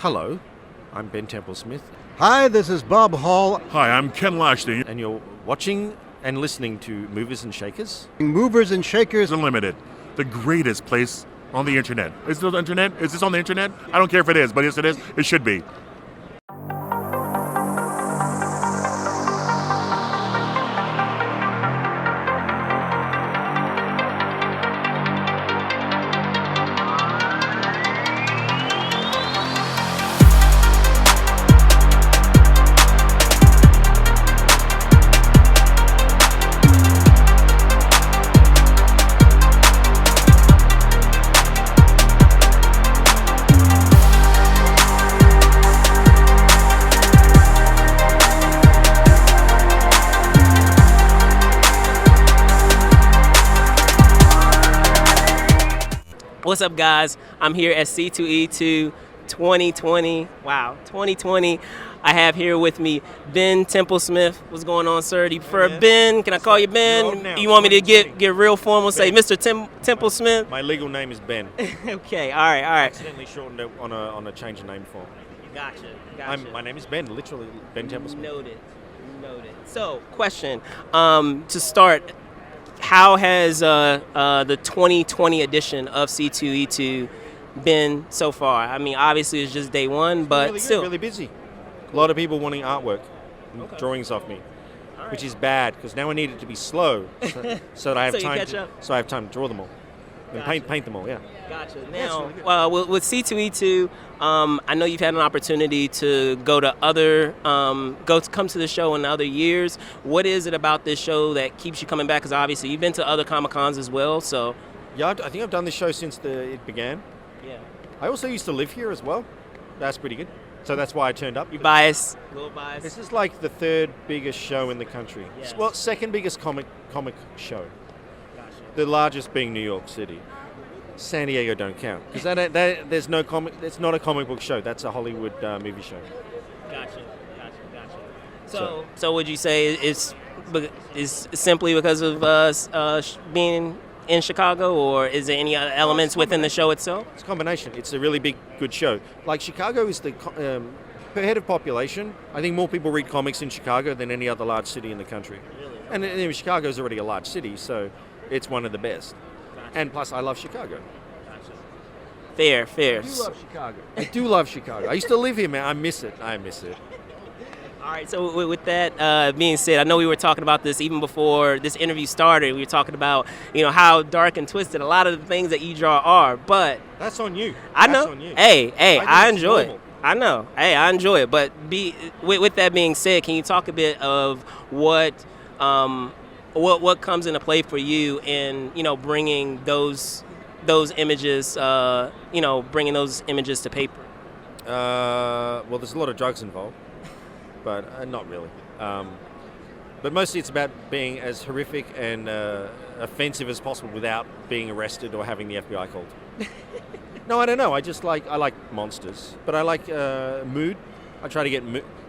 Hello, I'm Ben Templesmith, Hi, this is Bob Hall. Hi, I'm Ken Lashley. and you're watching and listening to Movers and Shakers. Movers and Shakers. Unlimited, the greatest place on the internet. Is this on the internet? Is this on the internet? I don't care if it is, but yes, it is. It should be. What's up, guys? I'm here at C2E2 2020. Wow, 2020. I have here with me Ben Templesmith. What's going on, sir? Do you prefer Ben? Can I call you Ben? You want me to get real formal? Say Mr. Templesmith? My legal name is Ben. Okay, all right. Accidentally shortened it on a change of name form. Gotcha. My name is Ben, literally Ben Templesmith. Noted. So, question. To start, how has the 2020 edition of C2E2 been so far? I mean, obviously it's just day one, but really still. good, really busy. A lot of people wanting artwork, and drawings off me, which is bad because now I need it to be slow, so that I have So you time. catch up? So I have time to draw them all and paint them all. Yeah. Gotcha. Yeah, it's Now, really good. with C2E2, I know you've had an opportunity to go to other, come to the show in other years. What is it about this show that keeps you coming back? Because obviously you've been to other Comic-Cons as well, so. Yeah, I think I've done this show since it began. Yeah. I also used to live here as well. That's pretty good. So that's why I turned up. You biased? A little biased? This is like the third biggest show in the country. Yes. Well, second biggest comic show. Gotcha. The largest being New York City. San Diego don't count because there's no comic. It's not a comic book show. That's a Hollywood movie show. Gotcha. So would you say it's simply because of us being in Chicago, or is there any other elements within the show itself? It's a combination. It's a really big, good show. Like Chicago is the per head of population. I think more people read comics in Chicago than any other large city in the country. Really? And Chicago is already a large city, so it's one of the best. Gotcha. And plus, I love Chicago. Gotcha. Fair. I do love Chicago. I do love Chicago. I used to live here, man. I miss it. All right, so with that being said, I know we were talking about this even before this interview started. We were talking about, how dark and twisted a lot of the things that you draw are, but That's on you. I know. That's on you. Hey, I it's enjoy normal. it. I know. Hey, I enjoy it. But with that being said, can you talk a bit of what comes into play for you in bringing those images bringing those images to paper? Well, there's a lot of drugs involved, but not really. But mostly it's about being as horrific and offensive as possible without being arrested or having the FBI called. No, I don't know. I like monsters, but I like mood. I try to get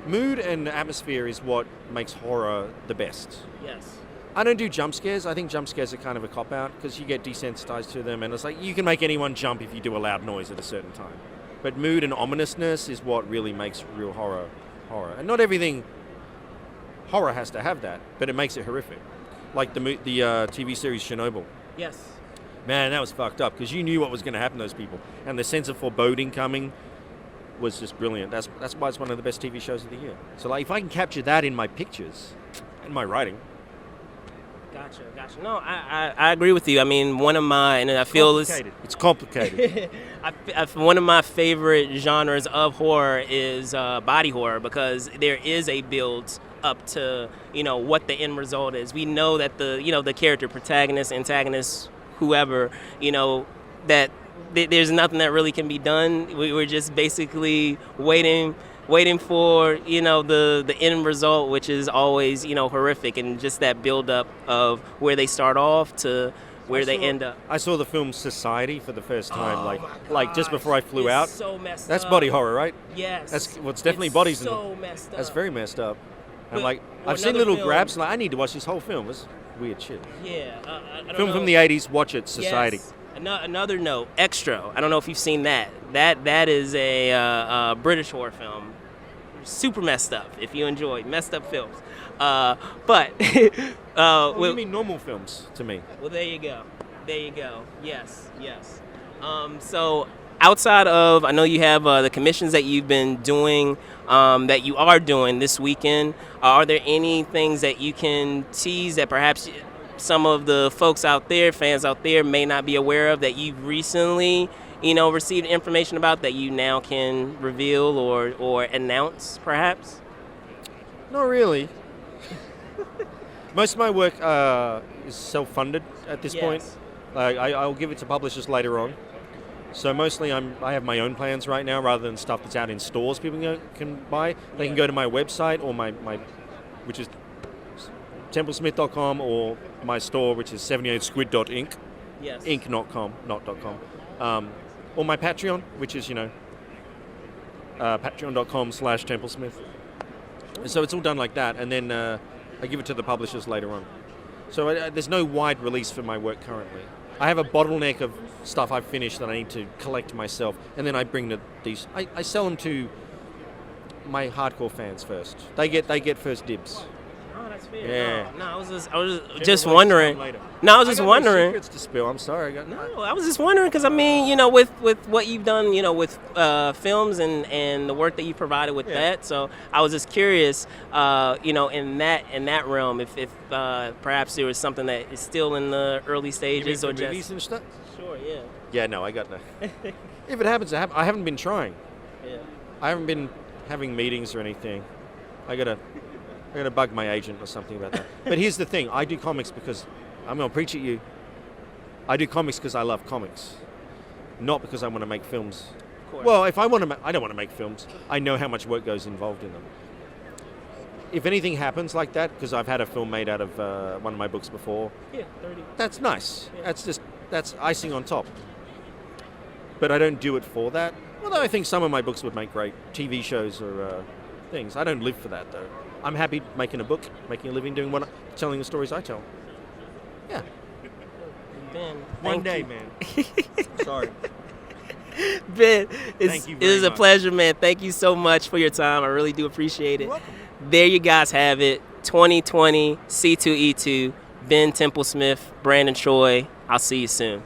mood and atmosphere is what makes horror the best. Yes. I don't do jump scares. I think jump scares are kind of a cop-out because you get desensitized to them, and it's like you can make anyone jump if you do a loud noise at a certain time. But mood and ominousness is what really makes real horror. And not everything horror has to have that, but it makes it horrific. Like the TV series Chernobyl. Yes. Man, that was fucked up because you knew what was going to happen to those people. And the sense of foreboding coming was just brilliant. That's why it's one of the best TV shows of the year. So like, if I can capture that in my pictures and my writing. Gotcha. No, I agree with you. I mean, one of my, and I feel It's complicated. one of my favorite genres of horror is body horror, because there is a build up to what the end result is. We know that the character, protagonist, antagonist, whoever, that there's nothing that really can be done. We're just basically waiting for the end result, which is always horrific, and just that build up of where they start off to where they end up. I saw the film Society for the first time, Oh like just before I flew out. So messed That's up. body horror, right? Yes. It's definitely bodies in so it. messed up. That's very messed up. And But- or I've seen another little film- grabs, and I need to watch this whole film. It's weird shit. Yeah. I don't Film know. from the 80s, watch it, Society. Yes. Another note, Extra. I don't know if you've seen that. That is a British horror film. Super messed up. If you enjoy messed up films, but Well, you mean normal films to me? well, there you go. There you go. Yes. So outside of, I know you have the commissions that you've been doing, that you are doing this weekend. Are there any things that you can tease that perhaps some of the folks out there, fans out there, may not be aware of that you've recently, received information about that you now can reveal or announce, perhaps? Not really. Most of my work is self-funded at this point. I'll give it to publishers later on. So mostly I have my own plans right now rather than stuff that's out in stores people can buy. They can go to my website or my which is templesmith.com, or my store, which is 78squid.inc. Yes. Inc, not .com. Or my Patreon, which is, patreon.com/templesmith. So it's all done like that, and then I give it to the publishers later on. So there's no wide release for my work currently. I have a bottleneck of stuff I've finished that I need to collect myself, and then I bring these. I sell them to my hardcore fans first. They get first dibs. Oh, that's fair. Yeah. No, I was just wondering. No, I was just wondering. Secrets to spill. I'm sorry. No, I was just wondering because with what you've done, with films and the work that you provided with that. So I was just curious, in that realm, if perhaps there was something that is still in the early stages, You or mean for movies and stuff. Sure, yeah. Yeah, no, I got no. If it happens, I haven't been trying. Yeah. I haven't been having meetings or anything. I gotta bug my agent or something about that. But here's the thing: I do comics because I'm gonna preach at you. I do comics because I love comics, not because I want to make films. Of course. Well, if I want to, I don't want to make films. I know how much work goes involved in them. If anything happens like that, because I've had a film made out of one of my books before, 30. that's nice. Yeah. That's icing on top. But I don't do it for that. Although I think some of my books would make great TV shows or things. I don't live for that though. I'm happy making a book, making a living doing telling the stories I tell. Yeah. Ben, One thank day, you. man. Sorry. Ben, Thank you it very is a much. pleasure, man. Thank you so much for your time. I really do appreciate it. You're welcome. There you guys have it. 2020 C2E2. Ben Templesmith, Brandon Troy. I'll see you soon.